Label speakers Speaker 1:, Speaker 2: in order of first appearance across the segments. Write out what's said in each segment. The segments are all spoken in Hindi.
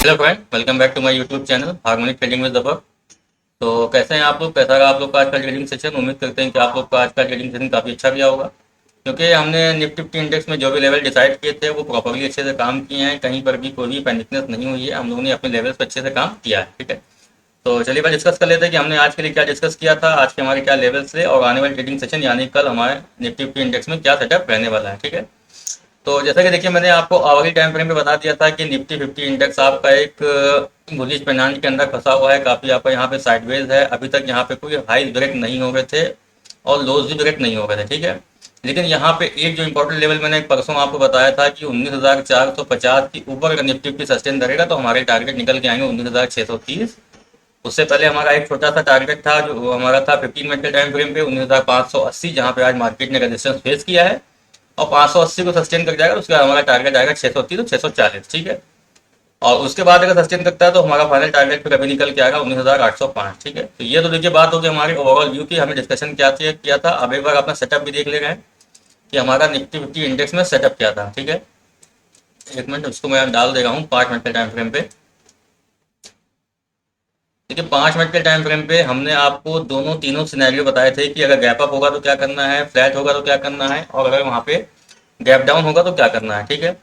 Speaker 1: Hello friend, welcome back to my YouTube channel harmonic trading with Deepak. तो कैसे हैं आप लोग? कैसा रहा आप लोग का आज का ट्रेडिंग सेशन? उम्मीद करते हैं कि आप लोग का आज का ट्रेडिंग सेशन काफ़ी अच्छा गया होगा, क्योंकि हमने निफ्टी 50 इंडेक्स में जो भी लेवल डिसाइड किए थे वो प्रॉपरली अच्छे से काम किए हैं। कहीं पर भी कोई भी पैनिकनेस नहीं हुई है। हम लोगों ने अपने लेवल्स पर अच्छे से काम किया है। ठीक है, तो चलिए मैं डिस्कस कर लेते हैं कि हमने आज के लिए क्या डिस्कस किया था, आज के हमारे क्या लेवल्स थे और आने वाले ट्रेडिंग सेशन यानी कल हमारे निफ्टी 50 इंडेक्स में क्या सेटअप रहने वाला है। ठीक है, तो जैसा कि देखिए मैंने आपको आवली टाइम फ्रेम पे बता दिया था कि निफ्टी 50 इंडेक्स आपका एक बुलिश पेनाल्टी के अंदर फंसा हुआ है। काफ़ी आपका यहाँ पे साइडवेज है। अभी तक यहाँ पे कोई हाई ब्रेक नहीं हो गए थे और लोज भी ब्रेक नहीं हो गए थे। ठीक है, लेकिन यहाँ पे एक जो इंपॉर्टेंट लेवल मैंने परसों आपको बताया था कि 19,450 के ऊपर अगर निफ्टी 50 सस्टेन करेगा तो हमारे टारगेट निकल के आएंगे 19,630। उससे पहले हमारा एक छोटा सा टारगेट था जो हमारा था 15 मिनट के टाइम फ्रेम पे 19,580, जहाँ पे आज मार्केट ने रेजिस्टेंस फेस किया है और 580 को सस्टेन कर जाएगा। उसके बाद हमारा टारगेट आएगा 630 तो 640। ठीक है, और उसके बाद अगर सस्टेन करता है तो हमारा फाइनल टारगेट फिर अभी निकल के आएगा 19,805। ठीक है, तो ये तो देखिए बात होगी हमारी ओवरऑल व्यू की, हमने डिस्कशन किया था। अब एक बार अपना सेटअप भी देख ले रहे हैं कि हमारा निफ्टी 50 इंडेक्स में सेटअप क्या था। ठीक है, एक मिनट उसको मैं डाल दे रहा हूँ 5 मिनट के टाइम फ्रेम पे। देखिए 5 मिनट के टाइम फ्रेम पे हमने आपको दोनों तीनों सिनेरियो बताए थे कि अगर गैप अप होगा तो क्या करना है, फ्लैट होगा तो क्या करना है, और अगर वहाँ पे गैप डाउन होगा तो क्या करना है। ठीक है,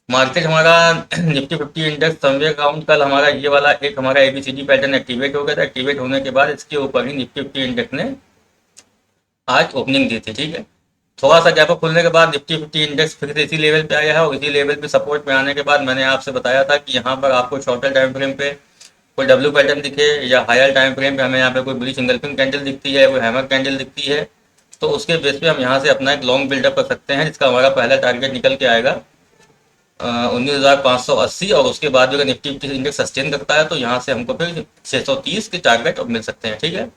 Speaker 1: मार्केट हमारा निफ्टी 50 इंडेक्स समवेयर अराउंड कल हमारा ये वाला एक हमारा एबीसीडी पैटर्न एक्टिवेट हो गया था। एक्टिवेट होने के बाद इसके ऊपर ही निफ्टी 50 इंडेक्स ने आज ओपनिंग दी थी। ठीक है, थोड़ा सा गैप अप खुलने के बाद निफ्टी 50 इंडेक्स फिर से इसी लेवल पे आया है और इसी लेवल पे सपोर्ट पे आने के बाद मैंने आपसे बताया था कि यहाँ पर आपको शॉर्टर टाइम फ्रेम पे कोई डब्ल्यू पैटर्न दिखे या हायर टाइम फ्रेम पे हमें यहाँ पे कोई बड़ी सिंगल पिन कैंडल दिखती है, कोई हैमर कैंडल दिखती है, तो उसके बेस पे हम यहाँ से अपना एक लॉन्ग बिल्डअप कर सकते हैं, जिसका हमारा पहला टारगेट निकल के आएगा 19,580। और उसके बाद अगर निफ्टी 50 इंडेक्स सस्टेन करता है तो यहाँ से हमको फिर 630 के टारगेट मिल सकते हैं। ठीक है,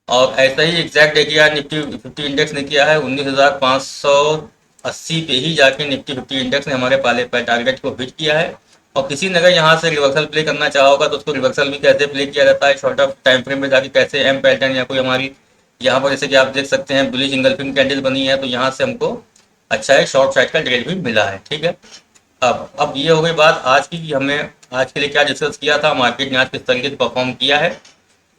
Speaker 1: और ऐसा ही एग्जैक्ट देखिए यार निफ्टी 50 इंडेक्स ने किया है 19,580 पे ही जाके निफ्टी 50 इंडेक्स ने हमारे पहले टारगेट को हिट किया है। और किसी ने अगर यहाँ से रिवर्सल प्ले करना चाहा होगा तो उसको रिवर्सल भी कैसे प्ले किया जाता है, शॉर्ट ऑफ टाइम फ्रेम में जाके कैसे एम पैटर्न या कोई हमारी यहाँ पर जैसे कि आप देख सकते हैं बुलिश इंगल्फिंग कैंडल बनी है, तो यहाँ से हमको अच्छा है शॉर्ट साइड का ट्रेड भी मिला है। ठीक है, अब ये हो गई बात आज की कि हमने आज के लिए क्या डिस्कस किया था, मार्केट ने आज किस तरीके से परफॉर्म किया है।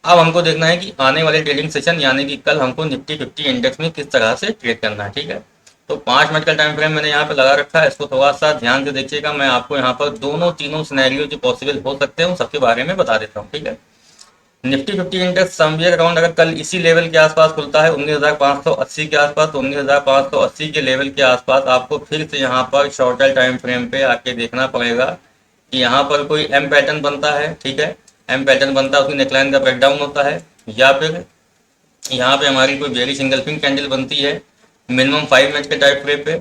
Speaker 1: अब हमको देखना है कि आने वाले ट्रेडिंग सेशन यानी कि कल हमको निफ्टी 50 इंडेक्स में किस तरह से ट्रेड करना है। ठीक है, तो 5 मिनट का टाइम फ्रेम मैंने यहाँ पे लगा रखा है, इसको थोड़ा सा ध्यान से देखिएगा। मैं आपको यहाँ पर दोनों तीनों सिनेरियो जो पॉसिबल हो सकते हैं उन सबके बारे में बता देता हूँ। ठीक है, निफ्टी 50 इंडेक्स समवेयर अराउंड अगर कल इसी लेवल के आसपास खुलता है 19,580 के आसपास, तो 19,580 के लेवल के आसपास आपको फिर से यहाँ पर शॉर्टर टाइम फ्रेम पे आके देखना पड़ेगा कि यहाँ पर कोई एम पैटर्न बनता है। ठीक है, एम पैटर्न बनता है, उसकी नेकलाइन का ब्रेकडाउन होता है, या फिर यहाँ पे हमारी कोई वेरी सिंगल पिन कैंडल बनती है मिनिमम 5 मिनट के टाइम फ्रेम पे।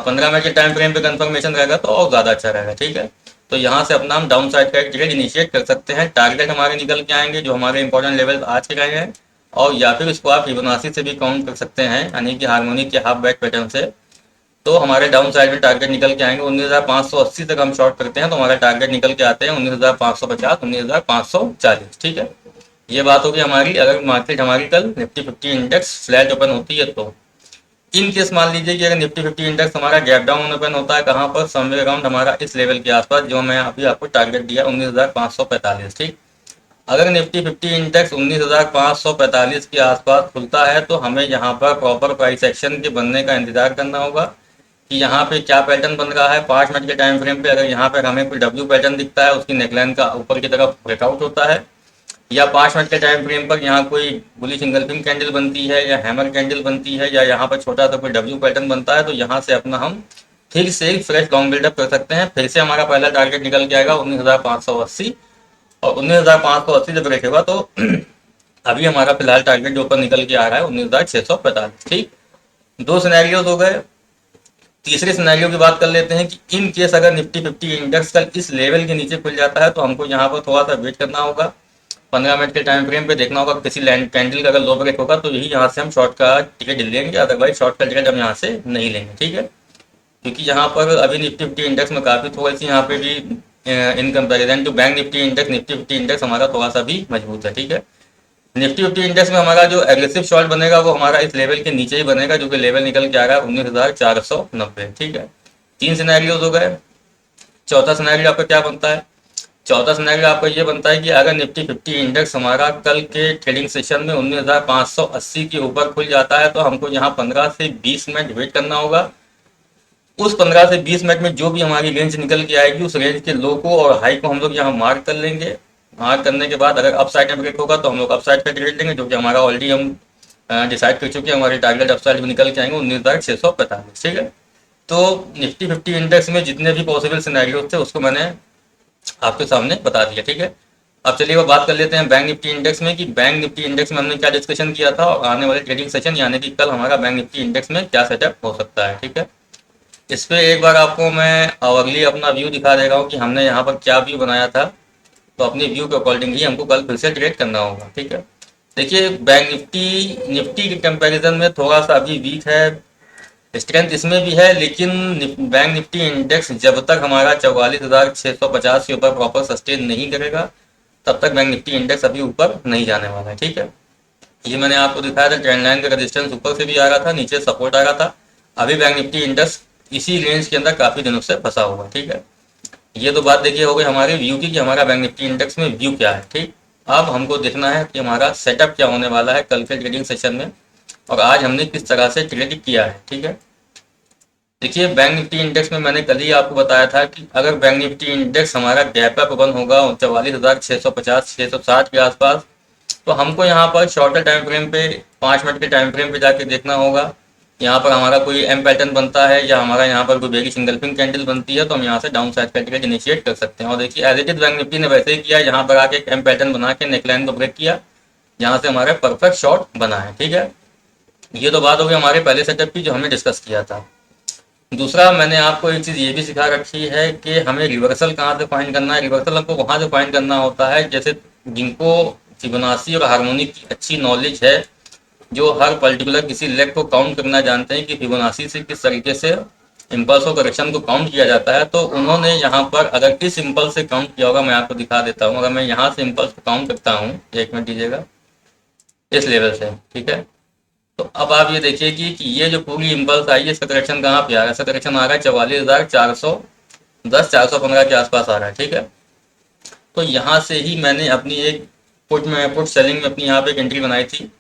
Speaker 1: 15 मिनट के टाइम फ्रेम पे कंफर्मेशन रहेगा तो और ज़्यादा अच्छा रहेगा। ठीक है, तो यहाँ से अपना हम डाउन साइड का एक ट्रेड इनिशिएट कर सकते हैं। टारगेट हमारे निकल के आएंगे जो हमारे इंपॉर्टेंट लेवल आज के रहे हैं, और या फिर इसको आप फिबोनाची से भी काउंट कर सकते हैं यानी कि हार्मोनिक के हाफ बैक पैटर्न से। तो हमारे डाउन साइड में टारगेट निकल के आएंगे 19,580 तक हम शॉर्ट करते हैं तो हमारा टारगेट निकल के आते हैं 19,550 19,540। ठीक है, ये बात होगी हमारी अगर मार्केट हमारी कल निफ्टी 50 इंडेक्स फ्लैट ओपन होती है तो। इन केस मान लीजिए कि अगर निफ्टी 50 इंडेक्स हमारा गैप डाउन ओपन होता है कहाँ पर, समवेयर अराउंड हमारा इस लेवल के आसपास जो मैं अभी आपको टारगेट दिया 19,545। ठीक, अगर निफ्टी 50 इंडेक्स 19,545 के आसपास खुलता है तो हमें यहाँ पर प्रॉपर प्राइस एक्शन के बनने का इंतजार करना होगा कि यहाँ पे क्या पैटर्न बन रहा है। 5 मिनट के टाइम फ्रेम पे अगर यहाँ पर हमें कोई डब्ल्यू पैटर्न दिखता है, उसकी नेकलाइन का ऊपर की तरफ ब्रेकआउट होता है, या 5 मिनट के टाइम फ्रेम पर यहाँ कोई बुलिश इंगल्फिंग कैंडल बनती है या हैमर कैंडल बनती है या यहाँ पर छोटा सा कोई डब्ल्यू पैटर्न बनता है, तो यहाँ से अपना हम फिर से एक फ्रेश लॉन्ग बिल्डअप कर सकते हैं। फिर से हमारा पहला टारगेट निकल के आएगा 19,580, और 19,580 जब ब्रेक होगा तो अभी हमारा फिलहाल टारगेट जो ऊपर निकल के आ रहा है 19,645। ठीक, दो सिनेरियोज हो गए। तीसरे सिनेरियो की बात कर लेते हैं कि इन केस अगर निफ्टी 50 इंडेक्स कल इस लेवल के नीचे खुल जाता है तो हमको यहाँ पर थोड़ा सा वेट करना होगा। 15 मिनट के टाइम फ्रेम पे देखना होगा किसी लैंड कैंडल का अगर लो ब्रेक होगा तो यही यहाँ से हम शॉर्ट का टिकट लेंगे, अदरवाइज शॉर्ट का टिकट हम यहाँ से नहीं लेंगे। ठीक है, क्योंकि यहाँ पर अभी निफ्टी 50 इंडेक्स में काफ़ी थोड़ी सी यहाँ पे भी in comparison to bank Nifty index, Nifty 50 index हमारा थोड़ा सा भी मजबूत है। ठीक है, निफ्टी 50 इंडेक्स में हमारा जो एग्रेसिव शॉर्ट बनेगा वो हमारा इस लेवल के नीचे ही बनेगा जो कि लेवल निकल के आ रहा है 19,490। ठीक है, तीन सिनेरियोज हो गए। चौथा सिनेरियो आपका क्या बनता है? चौथा सिनेरियो आपका ये बनता है कि अगर निफ्टी 50 इंडेक्स हमारा कल के ट्रेडिंग सेशन में 19,580 के ऊपर खुल जाता है तो हमको यहाँ 15 से 20 मिनट वेट करना होगा। उस 15 से 20 मिनट में जो भी हमारी रेंज निकल के आएगी उस रेंज के लो को और हाई को हम लोग यहाँ मार्क कर लेंगे। मार्क करने के बाद अगर अप साइड में ब्रेक होगा तो हम लोग अप साइड का ट्रेड लेंगे, जो कि हमारा ऑलरेडी हम डिसाइड कर चुके हैं। हमारे टारगेट अप साइड में निकल के आएंगे 19,645। ठीक है, तो निफ्टी 50 इंडेक्स में जितने भी पॉसिबल सिनेरियोज थे उसको मैंने आपके सामने बता दिया। ठीक है, अब चलिए वो बात कर लेते हैं बैंक निफ्टी इंडेक्स में कि बैंक निफ्टी इंडेक्स में हमने क्या डिस्कशन किया था और आने वाले ट्रेडिंग सेशन यानी कि कल हमारा बैंक निफ्टी इंडेक्स में क्या सेटअप हो सकता है। ठीक है, इस पे एक बार आपको मैं अवर्ली अपना व्यू दिखा दे रहा हूँ कि हमने यहाँ पर क्या व्यू बनाया था। तो अपने व्यू के अकॉर्डिंग ही हमको कल फिर से ट्रेड करना होगा। ठीक है, देखिए बैंक निफ्टी के कंपैरिजन में थोड़ा सा अभी वीक है, स्ट्रेंथ इसमें भी है, लेकिन बैंक निफ्टी इंडेक्स जब तक हमारा 44,650 के ऊपर प्रॉपर सस्टेन नहीं करेगा तब तक बैंक निफ्टी इंडेक्स अभी ऊपर नहीं जाने वाला है। ठीक है, ये मैंने आपको दिखाया था, ट्रेंड लाइन का रेजिस्टेंस ऊपर से भी आ रहा था, नीचे सपोर्ट आ रहा था। अभी बैंक निफ्टी इंडेक्स इसी रेंज के अंदर काफी दिनों से फंसा हुआ। ठीक है, ये तो बात देखिए हो गई हमारे व्यू की कि हमारा बैंक निफ्टी इंडेक्स में व्यू क्या है। ठीक, अब हमको देखना है कि हमारा सेटअप क्या होने वाला है कल के ट्रेडिंग सेशन में और आज हमने किस तरह से ट्रेड किया है। ठीक है, देखिए बैंक निफ्टी इंडेक्स में मैंने कल ही आपको बताया था कि अगर बैंक निफ्टी इंडेक्स हमारा गैप अप ओपन होगा 44,650 660 के आसपास तो हमको यहाँ पर शॉर्टर टाइम फ्रेम पे 5 मिनट के टाइम फ्रेम पे जाके देखना होगा। यहाँ पर हमारा कोई एम पैटर्न बनता है या हमारा यहाँ पर कोई बेरी सिंगल्फिंग कैंडल बनती है तो हम यहाँ से डाउन साइड का ट्रेड इनिशिएट कर सकते हैं। और देखिए as it is bank Nifty ने वैसे ही किया, यहाँ पर आके एक एम पैटर्न बना के नेकलाइन को ब्रेक किया, यहाँ से हमारा परफेक्ट शॉट बना है। ठीक है, ये तो बात होगी हमारे पहले सेटअप की जो हमने डिस्कस किया था। दूसरा मैंने आपको एक चीज़ ये भी सिखा रखी है कि हमें रिवर्सल कहाँ से फाइंड करना है। रिवर्सल हमको वहाँ से फाइंड करना होता है जैसे जिनको फिबोनाची और हार्मोनिक की अच्छी नॉलेज है, जो हर पर्टिकुलर किसी लेग को काउंट करना जानते हैं कि फिबोनाची से किस तरीके से इम्पल्स और करेक्शन को काउंट किया जाता है, तो उन्होंने यहाँ पर अगर किस इम्पल्स से काउंट किया होगा मैं आपको दिखा देता हूँ। अगर मैं यहाँ से इम्पल्स को काउंट करता हूँ, एक मिनट दीजिएगा, इस लेवल से। ठीक है, तो अब आप ये देखिए कि ये जो पूरी इम्पल्स आई है इसका करेक्शन कहाँ पे आ रहा है। इसका करेक्शन आ रहा है 44,410 415 के आसपास आ रहा है। ठीक है, तो यहाँ से ही मैंने अपनी एक पुट सेलिंग में अपनी यहाँ पे एक एंट्री बनाई थी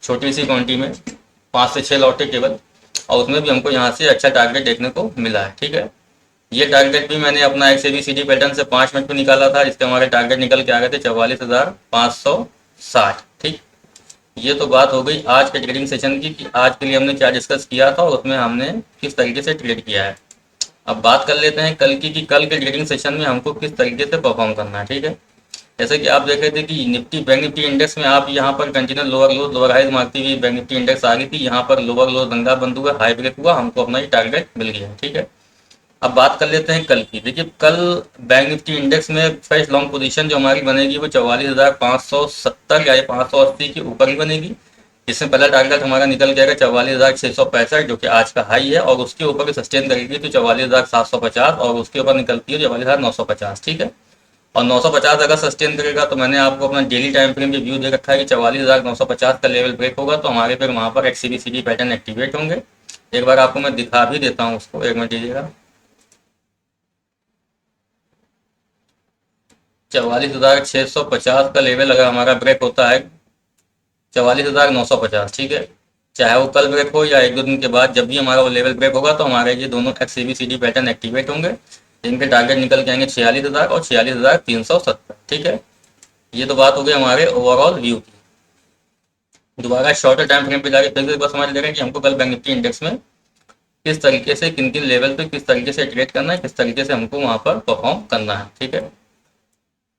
Speaker 1: छोटी सी क्वांटिटी में 5 से 6 लॉट केवल, और उसमें भी हमको यहाँ से अच्छा टारगेट देखने को मिला है। ठीक है, ये टारगेट भी मैंने अपना XABCD पैटर्न से 5 मिनट में निकाला था, इसके हमारे टारगेट निकल के आ गए थे 44,560। ठीक, ये तो बात हो गई आज के ट्रेडिंग सेशन की कि आज के लिए हमने क्या डिस्कस किया था और उसमें हमने किस तरीके से ट्रेड किया है। अब बात कर लेते हैं कल की कि कल के ट्रेडिंग सेशन में हमको किस तरीके से परफॉर्म करना है। ठीक है, जैसे कि आप देख रहे थे कि बैंक निफ्टी इंडेक्स में आप यहाँ पर continue lower low lower highs मारती हुई बैंक निफ्टी इंडेक्स आ गई थी, यहाँ पर लोअर लो दंगा बंद हुआ, हाई ब्रेक हुआ, हमको अपना ये टारगेट मिल गया। ठीक है, अब बात कर लेते हैं कल की। देखिए कल बैंक निफ्टी इंडेक्स में फ्रेश लॉन्ग पोजीशन जो हमारी बनेगी वो 44,570 या 580 के ऊपर ही बनेगी। इसमें पहला टारगेट हमारा निकल के आएगा 44,665 जो कि आज का हाई है, और उसके ऊपर सस्टेन करेगी तो 44,750 और उसके ऊपर निकलती है 44,950। ठीक है, और 950 अगर सस्टेन करेगा तो मैंने आपको अपना डेली टाइम फ्रेम पे व्यू दे रखा है कि 44,950 का लेवल ब्रेक होगा तो हमारे फिर वहाँ पर XABCD पैटर्न एक्टिवेट होंगे। एक बार आपको मैं दिखा भी देता हूँ उसको, एक मिनट दीजिएगा। 44,650 का लेवल अगर हमारा ब्रेक होता है 44,950, ठीक है, चाहे वो कल ब्रेक हो या एक दो दिन के बाद, जब भी हमारा वो लेवल ब्रेक होगा तो हमारे ये दोनों XABCD पैटर्न एक्टिवेट होंगे, जिनके टारगेट निकल के आएंगे 46,000 और 46,370। ठीक है, ये तो बात हो गई हमारे ओवरऑल व्यू की। दोबारा शॉर्टर टाइम फ्रेम पे जाके फिर से बस समझ ले रहे हैं कि हमको कल बैंक निफ्टी इंडेक्स में किस तरीके से किन किन लेवल पे किस तरीके से ट्रेड करना है, किस तरीके से हमको वहां पर परफॉर्म करना है। ठीक है,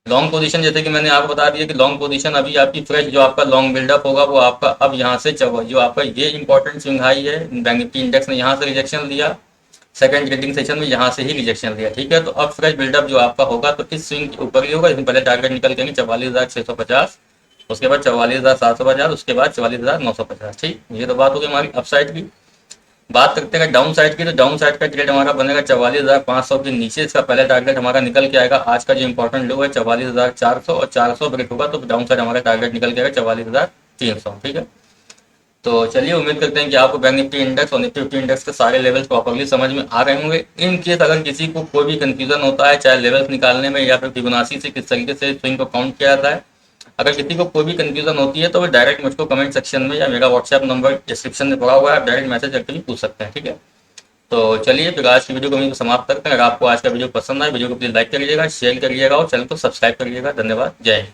Speaker 1: लॉन्ग पोजीशन जैसे कि मैंने आपको बता दिया कि लॉन्ग पोजीशन अभी आपकी फ्रेश जो आपका लॉन्ग बिल्डअप होगा वो आपका अब यहाँ से जो आपका ये इंपॉर्टेंट स्विंग हाई है बैंक निफ्टी इंडेक्स ने यहाँ से रिजेक्शन लिया, सेकंड ट्रेडिंग सेशन में यहाँ से ही रिजेक्शन लिया। ठीक है, तो अब फ्रेश बिल्डअप जो आपका होगा तो इस स्विंग के ऊपर ही होगा। इसमें पहले टारगेट निकल के 44,650, उसके बाद 44,750, उसके बाद 44,950। ठीक, ये तो बात होगी हमारी अपसाइड की। बात करते हैं डाउन साइड की, तो डाउन साइड का ट्रेड हमारा बनेगा 44,500 के नीचे। इसका पहला टारगेट हमारा निकल के आएगा, आज का जो इंपॉर्टेंट लो है 44,400, और 400 ब्रेक होगा तो डाउन साइड हमारा टारगेट निकल के आएगा 44,300। ठीक है, तो चलिए उम्मीद करते हैं कि आपको बैंक निफ्टी इंडेक्स और निफ्टी 50 इंडेक्स के सारे लेवल्स प्रॉपरली समझ में आ गए होंगे। इन केस अगर किसी को कोई भी कंफ्यूजन होता है चाहे लेवल्स निकालने में या फिर फिबोनाची से किस तरीके से स्विंग को काउंट किया जाता है, अगर किसी को कोई भी कंफ्यूजन होती है तो वो डायरेक्ट मुझको कमेंट सेक्शन में या मेरा व्हाट्सएप नंबर डिस्क्रिप्शन में पड़ा हुआ है, आप डायरेक्ट मैसेज करके भी पूछ सकते हैं। ठीक है, तो चलिए फिर आज की वीडियो को हम समाप्त करते हैं। अगर आपको आज का वीडियो पसंद आए वीडियो को प्लीज़ लाइक करिएगा, शेयर करिएगा और चैनल को सब्सक्राइब करिएगा। धन्यवाद, जय हिंद।